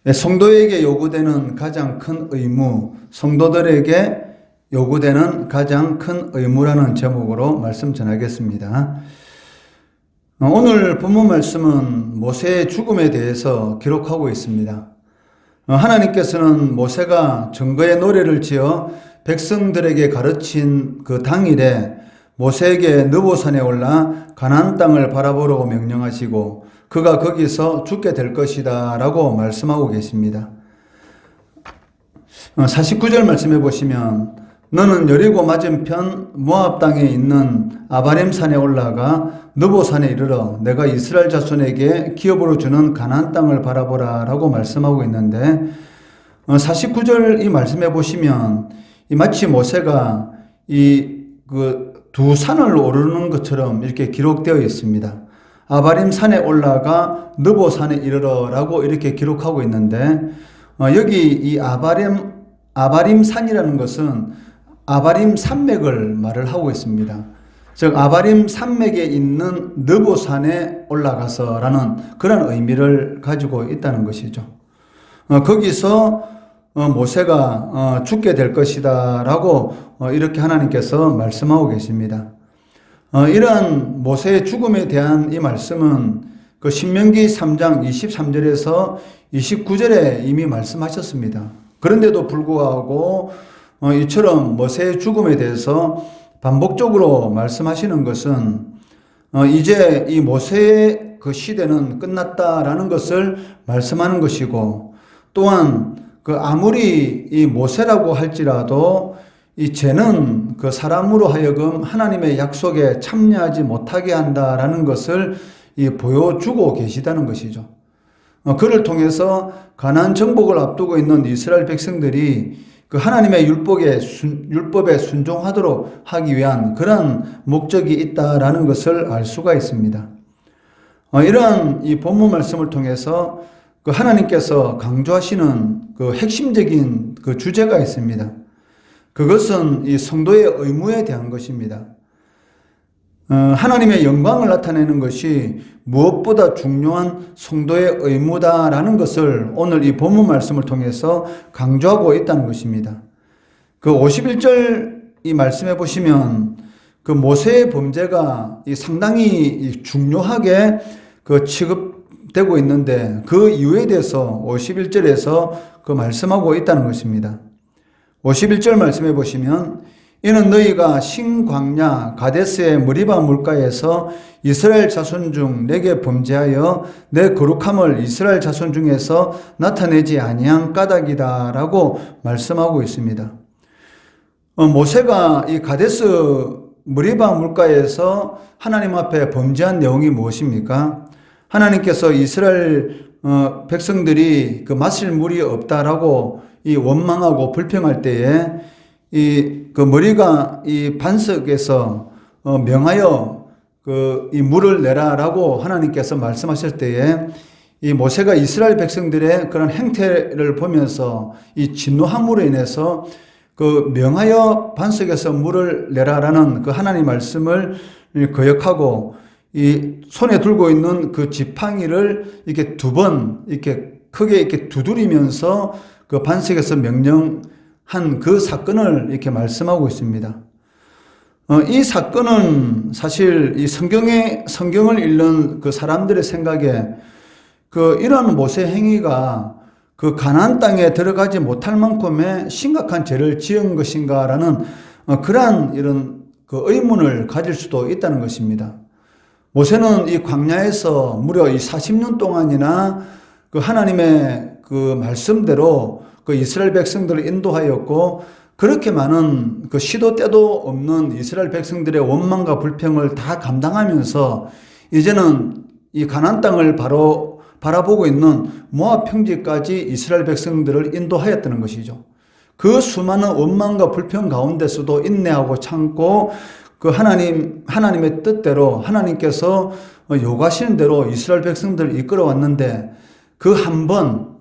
성도에게 요구되는 가장 큰 의무, 성도들에게 요구되는 가장 큰 의무라는 제목으로 말씀 전하겠습니다. 오늘 본문 말씀은 모세의 죽음에 대해서 기록하고 있습니다. 하나님께서는 모세가 증거의 노래를 지어 백성들에게 가르친 그 당일에 모세에게 느보산에 올라 가나안 땅을 바라보라고 명령하시고 그가 거기서 죽게 될 것이다 라고 말씀하고 계십니다. 49절 말씀해 보시면 너는 여리고 맞은편 모압 땅에 있는 아바림 산에 올라가 느보산에 이르러 내가 이스라엘 자손에게 기업으로 주는 가나안 땅을 바라보라 라고 말씀하고 있는데 49절 이 말씀해 보시면 마치 모세가 두 산을 오르는 것처럼 이렇게 기록되어 있습니다. 아바림 산에 올라가 느보산에 이르러 라고 이렇게 기록하고 있는데 여기 이 아바림 산이라는 것은 아바림 산맥을 말을 하고 있습니다. 즉 아바림 산맥에 있는 느보산에 올라가서라는 그런 의미를 가지고 있다는 것이죠. 거기서 모세가 죽게 될 것이다 라고 이렇게 하나님께서 말씀하고 계십니다. 이러한 모세의 죽음에 대한 이 말씀은 그 신명기 3장 23절에서 29절에 이미 말씀하셨습니다. 그런데도 불구하고 이처럼 모세의 죽음에 대해서 반복적으로 말씀하시는 것은 이제 이 모세의 그 시대는 끝났다라는 것을 말씀하는 것이고 또한 그 아무리 이 모세라고 할지라도 이 죄는 그 사람으로 하여금 하나님의 약속에 참여하지 못하게 한다라는 것을 보여주고 계시다는 것이죠. 그를 통해서 가나안 정복을 앞두고 있는 이스라엘 백성들이 그 하나님의 율법에 순종하도록 하기 위한 그런 목적이 있다라는 것을 알 수가 있습니다. 이러한 이 본문 말씀을 통해서 그 하나님께서 강조하시는 그 핵심적인 그 주제가 있습니다. 그것은 이 성도의 의무에 대한 것입니다. 하나님의 영광을 나타내는 것이 무엇보다 중요한 성도의 의무다라는 것을 오늘 이 본문 말씀을 통해서 강조하고 있다는 것입니다. 그 51절 이 말씀해 보시면 그 모세의 범죄가 상당히 중요하게 그 취급되고 있는데 그 이유에 대해서 51절에서 그 말씀하고 있다는 것입니다. 51절 말씀해 보시면 이는 너희가 신광야 가데스의 무리바 물가에서 이스라엘 자손 중 내게 범죄하여 내 거룩함을 이스라엘 자손 중에서 나타내지 아니한 까닭이다 라고 말씀하고 있습니다. 모세가 이 가데스 무리바 물가에서 하나님 앞에 범죄한 내용이 무엇입니까? 하나님께서 이스라엘 백성들이 그 마실 물이 없다라고 이 원망하고 불평할 때에 그 머리가 이 반석에서 명하여 이 물을 내라라고 하나님께서 말씀하실 때에 이 모세가 이스라엘 백성들의 그런 행태를 보면서 이 진노함으로 인해서 그 명하여 반석에서 물을 내라라는 그 하나님 말씀을 거역하고 이 손에 들고 있는 그 지팡이를 이렇게 두 번 이렇게 크게 이렇게 두드리면서 그 반석에서 명령한 그 사건을 이렇게 말씀하고 있습니다. 이 사건은 사실 이 성경을 읽는 그 사람들의 생각에 그 이런 모세 행위가 그 가나안 땅에 들어가지 못할 만큼의 심각한 죄를 지은 것인가라는 그러한 이런 그 의문을 가질 수도 있다는 것입니다. 모세는 이 광야에서 무려 이 40년 동안이나 그 하나님의 그 말씀대로 그 이스라엘 백성들을 인도하였고 그렇게 많은 그 시도 때도 없는 이스라엘 백성들의 원망과 불평을 다 감당하면서 이제는 이 가나안 땅을 바로 바라보고 있는 모압 평지까지 이스라엘 백성들을 인도하였다는 것이죠. 그 수많은 원망과 불평 가운데서도 인내하고 참고 그 하나님의 뜻대로 하나님께서 요구하시는 대로 이스라엘 백성들을 이끌어 왔는데 그 한 번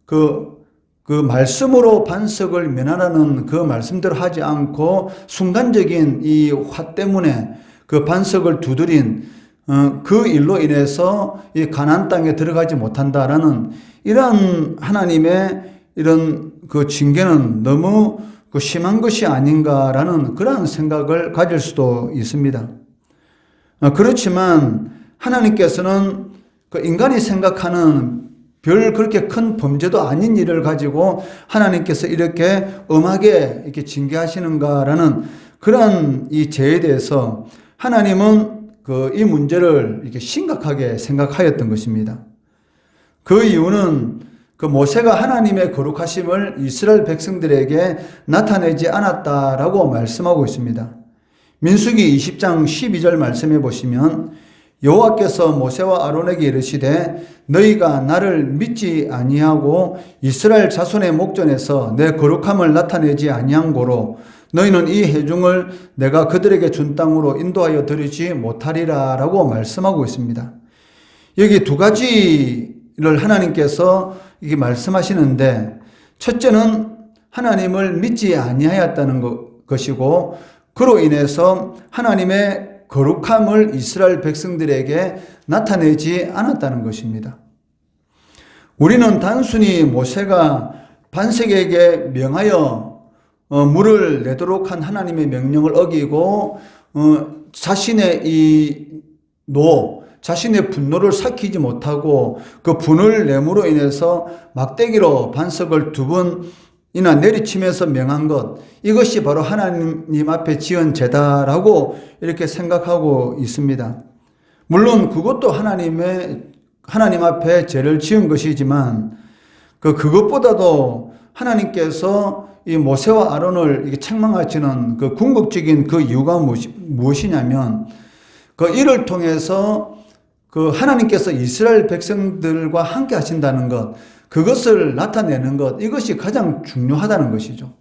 그 말씀으로 반석을 면하라는 그 말씀대로 하지 않고 순간적인 이 화 때문에 그 반석을 두드린 그 일로 인해서 이 가나안 땅에 들어가지 못한다라는 이런 하나님의 이런 그 징계는 너무 그 심한 것이 아닌가라는 그런 생각을 가질 수도 있습니다. 그렇지만 하나님께서는 그 인간이 생각하는 별 그렇게 큰 범죄도 아닌 일을 가지고 하나님께서 이렇게 엄하게 이렇게 징계하시는가라는 그런 이 죄에 대해서 하나님은 그 이 문제를 이렇게 심각하게 생각하였던 것입니다. 그 이유는 그 모세가 하나님의 거룩하심을 이스라엘 백성들에게 나타내지 않았다라고 말씀하고 있습니다. 민수기 20장 12절 말씀해 보시면 여호와께서 모세와 아론에게 이르시되 너희가 나를 믿지 아니하고 이스라엘 자손의 목전에서 내 거룩함을 나타내지 아니한 고로 너희는 이 회중을 내가 그들에게 준 땅으로 인도하여 드리지 못하리라 라고 말씀하고 있습니다. 여기 두 가지를 하나님께서 이게 말씀하시는데, 첫째는 하나님을 믿지 아니하였다는 것이고 그로 인해서 하나님의 거룩함을 이스라엘 백성들에게 나타내지 않았다는 것입니다. 우리는 단순히 모세가 반석에게 명하여 물을 내도록 한 하나님의 명령을 어기고 자신의 자신의 분노를 삭히지 못하고 그 분을 내므로 인해서 막대기로 반석을 2번이나 내리치면서 명한 것, 이것이 바로 하나님 앞에 지은 죄다라고 이렇게 생각하고 있습니다. 물론 그것도 하나님 앞에 죄를 지은 것이지만 그것보다도 하나님께서 이 모세와 아론을 이렇게 책망하시는 그 궁극적인 그 이유가 무엇이냐면 그 일을 통해서 그 하나님께서 이스라엘 백성들과 함께 하신다는 것, 그것을 나타내는 것, 이것이 가장 중요하다는 것이죠.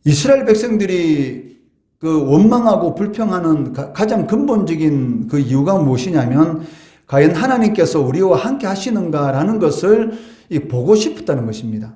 이스라엘 백성들이 그 원망하고 불평하는 가장 근본적인 그 이유가 무엇이냐면 과연 하나님께서 우리와 함께 하시는가라는 것을 보고 싶었다는 것입니다.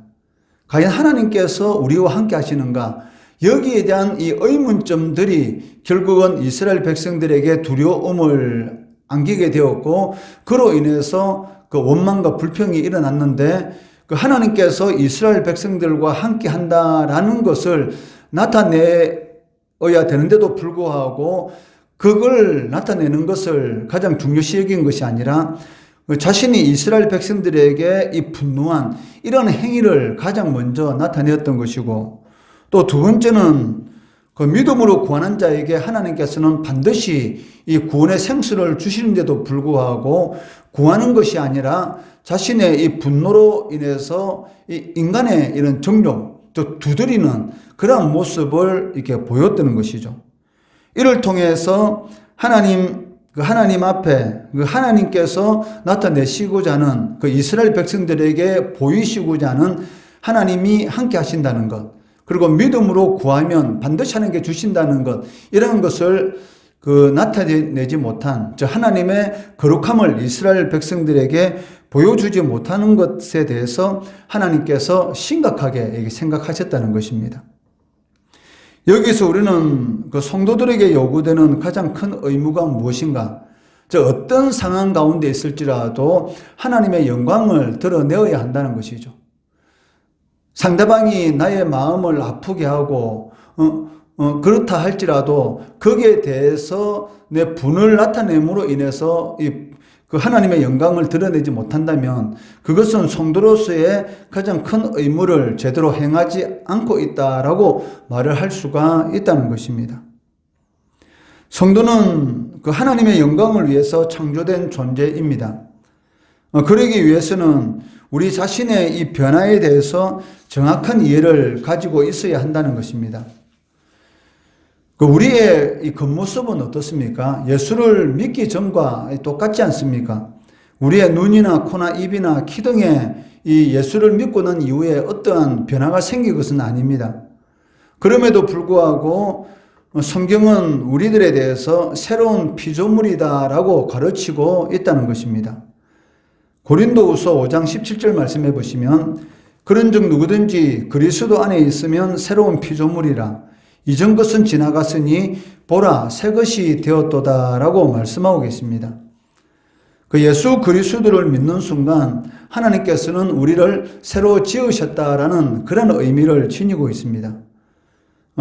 과연 하나님께서 우리와 함께 하시는가? 여기에 대한 이 의문점들이 결국은 이스라엘 백성들에게 두려움을 안기게 되었고 그로 인해서 그 원망과 불평이 일어났는데 그 하나님께서 이스라엘 백성들과 함께 한다라는 것을 나타내어야 되는데도 불구하고 그걸 나타내는 것을 가장 중요시 여긴 것이 아니라 자신이 이스라엘 백성들에게 이 분노한 이런 행위를 가장 먼저 나타내었던 것이고, 또 두 번째는 그 믿음으로 구하는 자에게 하나님께서는 반드시 이 구원의 생수를 주시는데도 불구하고 구하는 것이 아니라 자신의 이 분노로 인해서 이 인간의 이런 정욕, 또 두드리는 그러한 모습을 이렇게 보였다는 것이죠. 이를 통해서 하나님 앞에 하나님께서 나타내시고자 하는 그 이스라엘 백성들에게 보이시고자 하는 하나님이 함께 하신다는 것, 그리고 믿음으로 구하면 반드시 하나님께 주신다는 것, 이런 것을 나타내지 못한 하나님의 거룩함을 이스라엘 백성들에게 보여주지 못하는 것에 대해서 하나님께서 심각하게 생각하셨다는 것입니다. 여기서 우리는 그 성도들에게 요구되는 가장 큰 의무가 무엇인가? 어떤 상황 가운데 있을지라도 하나님의 영광을 드러내어야 한다는 것이죠. 상대방이 나의 마음을 아프게 하고 그렇다 할지라도 거기에 대해서 내 분을 나타냄으로 인해서 그 하나님의 영광을 드러내지 못한다면 그것은 성도로서의 가장 큰 의무를 제대로 행하지 않고 있다라고 말을 할 수가 있다는 것입니다. 성도는 그 하나님의 영광을 위해서 창조된 존재입니다. 그러기 위해서는 우리 자신의 이 변화에 대해서 정확한 이해를 가지고 있어야 한다는 것입니다. 우리의 이 겉모습은 어떻습니까? 예수를 믿기 전과 똑같지 않습니까? 우리의 눈이나 코나 입이나 키 등에 이 예수를 믿고 난 이후에 어떠한 변화가 생긴 것은 아닙니다. 그럼에도 불구하고 성경은 우리들에 대해서 새로운 피조물이다라고 가르치고 있다는 것입니다. 고린도후서 5장 17절 말씀해 보시면 그런즉 누구든지 그리스도 안에 있으면 새로운 피조물이라 이전 것은 지나갔으니 보라 새 것이 되었도다라고 말씀하고 계십니다. 그 예수 그리스도를 믿는 순간 하나님께서는 우리를 새로 지으셨다라는 그런 의미를 지니고 있습니다.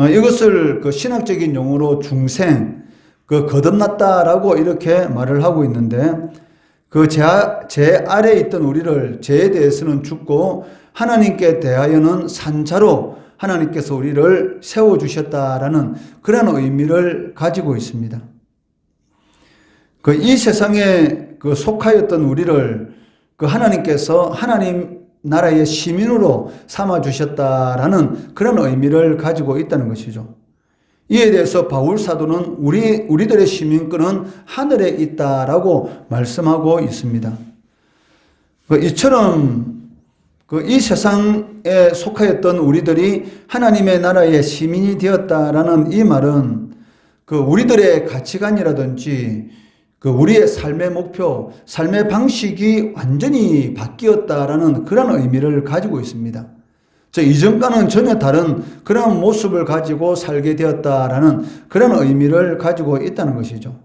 이것을 그 신학적인 용어로 중생, 거듭났다라고 이렇게 말을 하고 있는데, 제 아래에 있던 우리를, 죄에 대해서는 죽고 하나님께 대하여는 산자로 하나님께서 우리를 세워주셨다라는 그런 의미를 가지고 있습니다. 이 세상에 속하였던 우리를 하나님께서 하나님 나라의 시민으로 삼아주셨다라는 그런 의미를 가지고 있다는 것이죠. 이에 대해서 바울 사도는 우리들의 시민권은 하늘에 있다라고 말씀하고 있습니다. 이처럼 이 세상에 속하였던 우리들이 하나님의 나라의 시민이 되었다라는 이 말은 우리들의 가치관이라든지 우리의 삶의 목표, 삶의 방식이 완전히 바뀌었다라는 그런 의미를 가지고 있습니다. 이전과는 전혀 다른 그런 모습을 가지고 살게 되었다라는 그런 의미를 가지고 있다는 것이죠.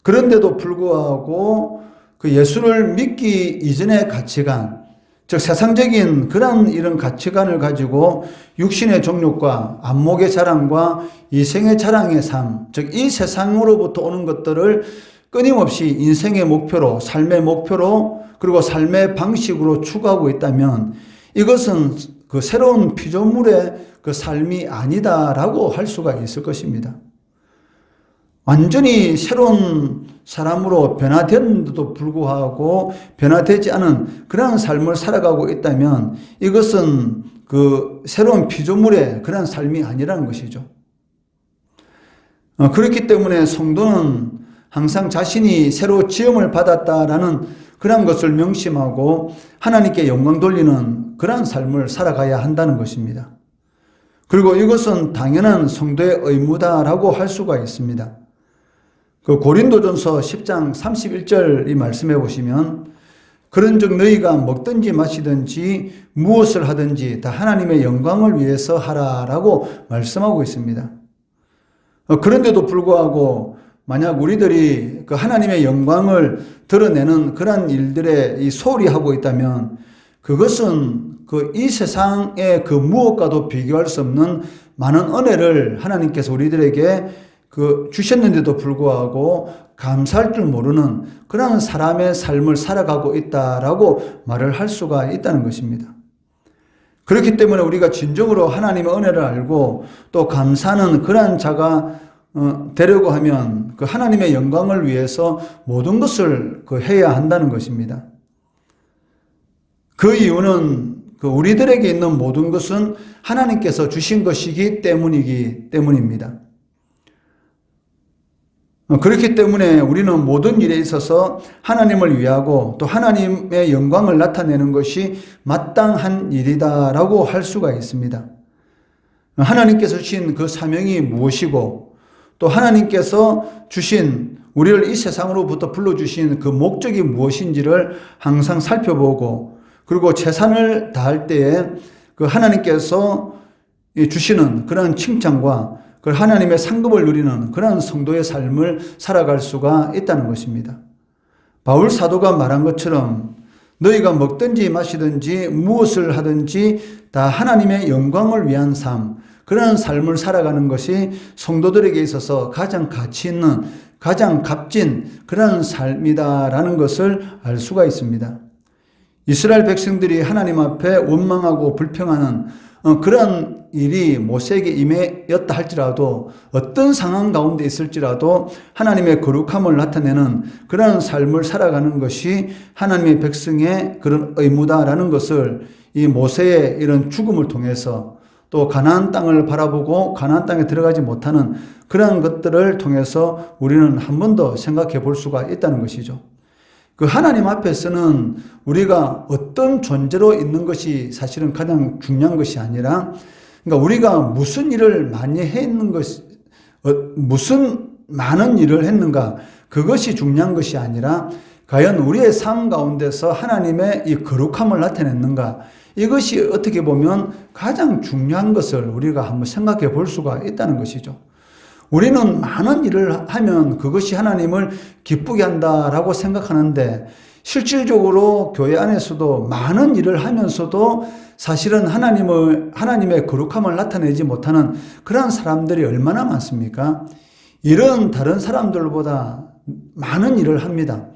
그런데도 불구하고 예수를 믿기 이전의 가치관, 즉 세상적인 이런 가치관을 가지고 육신의 정욕과 안목의 자랑과 이생의 자랑의 삶, 즉 이 세상으로부터 오는 것들을 끊임없이 인생의 목표로, 삶의 목표로, 그리고 삶의 방식으로 추구하고 있다면 이것은 새로운 피조물의 삶이 아니다라고 할 수가 있을 것입니다. 완전히 새로운 사람으로 변화됐는데도 불구하고 변화되지 않은 그런 삶을 살아가고 있다면 이것은 새로운 피조물의 그런 삶이 아니라는 것이죠. 그렇기 때문에 성도는 항상 자신이 새로 지음을 받았다라는 그런 것을 명심하고 하나님께 영광 돌리는 그런 삶을 살아가야 한다는 것입니다. 그리고 이것은 당연한 성도의 의무다라고 할 수가 있습니다. 고린도전서 10장 31절 이 말씀해 보시면 그런즉 너희가 먹든지 마시든지 무엇을 하든지 다 하나님의 영광을 위해서 하라라고 말씀하고 있습니다. 그런데도 불구하고 만약 우리들이 하나님의 영광을 드러내는 그런 일들에 소홀히 하고 있다면 그것은 이 세상의 무엇과도 비교할 수 없는 많은 은혜를 하나님께서 우리들에게 주셨는데도 불구하고 감사할 줄 모르는 그런 사람의 삶을 살아가고 있다라고 말을 할 수가 있다는 것입니다. 그렇기 때문에 우리가 진정으로 하나님의 은혜를 알고 또 감사하는 그런 자가 되려고 하면 하나님의 영광을 위해서 모든 것을 해야 한다는 것입니다. 그 이유는 우리들에게 있는 모든 것은 하나님께서 주신 것이기 때문입니다. 그렇기 때문에 우리는 모든 일에 있어서 하나님을 위하고 또 하나님의 영광을 나타내는 것이 마땅한 일이다라고 할 수가 있습니다. 하나님께서 주신 사명이 무엇이고 또 하나님께서 주신 우리를 이 세상으로부터 불러주신 목적이 무엇인지를 항상 살펴보고 그리고 최선을 다할 때에 하나님께서 주시는 그런 칭찬과 하나님의 상급을 누리는 그런 성도의 삶을 살아갈 수가 있다는 것입니다. 바울 사도가 말한 것처럼 너희가 먹든지 마시든지 무엇을 하든지 다 하나님의 영광을 위한 삶, 그런 삶을 살아가는 것이 성도들에게 있어서 가장 가치 있는, 가장 값진 그런 삶이다라는 것을 알 수가 있습니다. 이스라엘 백성들이 하나님 앞에 원망하고 불평하는 그런 일이 모세에게 임했다 할지라도 어떤 상황 가운데 있을지라도 하나님의 거룩함을 나타내는 그런 삶을 살아가는 것이 하나님의 백성의 그런 의무다라는 것을 이 모세의 이런 죽음을 통해서 또 가나안 땅을 바라보고 가나안 땅에 들어가지 못하는 그런 것들을 통해서 우리는 한 번 더 생각해 볼 수가 있다는 것이죠. 하나님 앞에서는 우리가 어떤 존재로 있는 것이 사실은 가장 중요한 것이 아니라, 그러니까 우리가 무슨 일을 많이 했는 것, 무슨 많은 일을 했는가, 그것이 중요한 것이 아니라 과연 우리의 삶 가운데서 하나님의 이 거룩함을 나타냈는가? 이것이 어떻게 보면 가장 중요한 것을 우리가 한번 생각해 볼 수가 있다는 것이죠. 우리는 많은 일을 하면 그것이 하나님을 기쁘게 한다라고 생각하는데 실질적으로 교회 안에서도 많은 일을 하면서도 사실은 하나님의 거룩함을 나타내지 못하는 그런 사람들이 얼마나 많습니까? 일은 다른 사람들보다 많은 일을 합니다.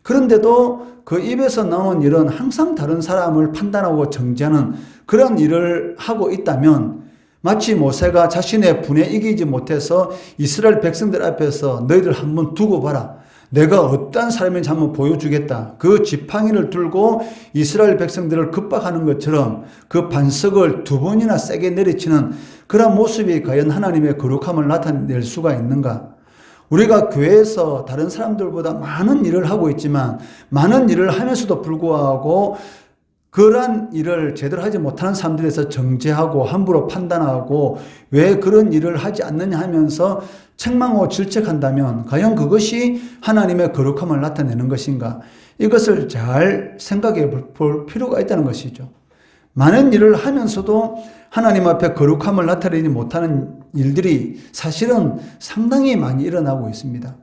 그런데도 그 입에서 나오는 일은 항상 다른 사람을 판단하고 정죄하는 그런 일을 하고 있다면 마치 모세가 자신의 분에 이기지 못해서 이스라엘 백성들 앞에서 너희들 한번 두고 봐라. 내가 어떤 사람인지 한번 보여주겠다. 그 지팡이를 들고 이스라엘 백성들을 급박하는 것처럼 그 반석을 2번이나 세게 내리치는 그런 모습이 과연 하나님의 거룩함을 나타낼 수가 있는가? 우리가 교회에서 다른 사람들보다 많은 일을 하고 있지만 많은 일을 하면서도 불구하고 그러한 일을 제대로 하지 못하는 사람들에서 정죄하고 함부로 판단하고 왜 그런 일을 하지 않느냐 하면서 책망하고 질책한다면 과연 그것이 하나님의 거룩함을 나타내는 것인가? 이것을 잘 생각해 볼 필요가 있다는 것이죠. 많은 일을 하면서도 하나님 앞에 거룩함을 나타내지 못하는 일들이 사실은 상당히 많이 일어나고 있습니다.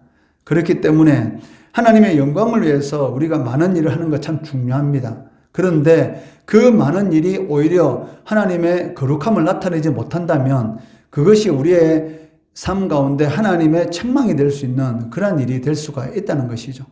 그렇기 때문에 하나님의 영광을 위해서 우리가 많은 일을 하는 것 참 중요합니다. 그런데 그 많은 일이 오히려 하나님의 거룩함을 나타내지 못한다면 그것이 우리의 삶 가운데 하나님의 책망이 될 수 있는 그런 일이 될 수가 있다는 것이죠.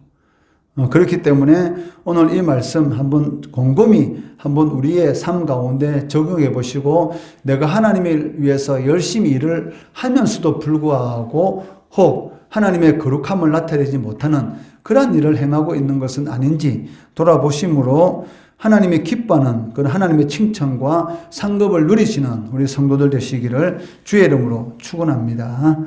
그렇기 때문에 오늘 이 말씀 한번 곰곰이 한번 우리의 삶 가운데 적용해 보시고 내가 하나님을 위해서 열심히 일을 하면서도 불구하고 혹 하나님의 거룩함을 나타내지 못하는 그런 일을 행하고 있는 것은 아닌지 돌아보심으로 하나님이 기뻐하는 그런 하나님의 칭찬과 상급을 누리시는 우리 성도들 되시기를 주의 이름으로 축원합니다.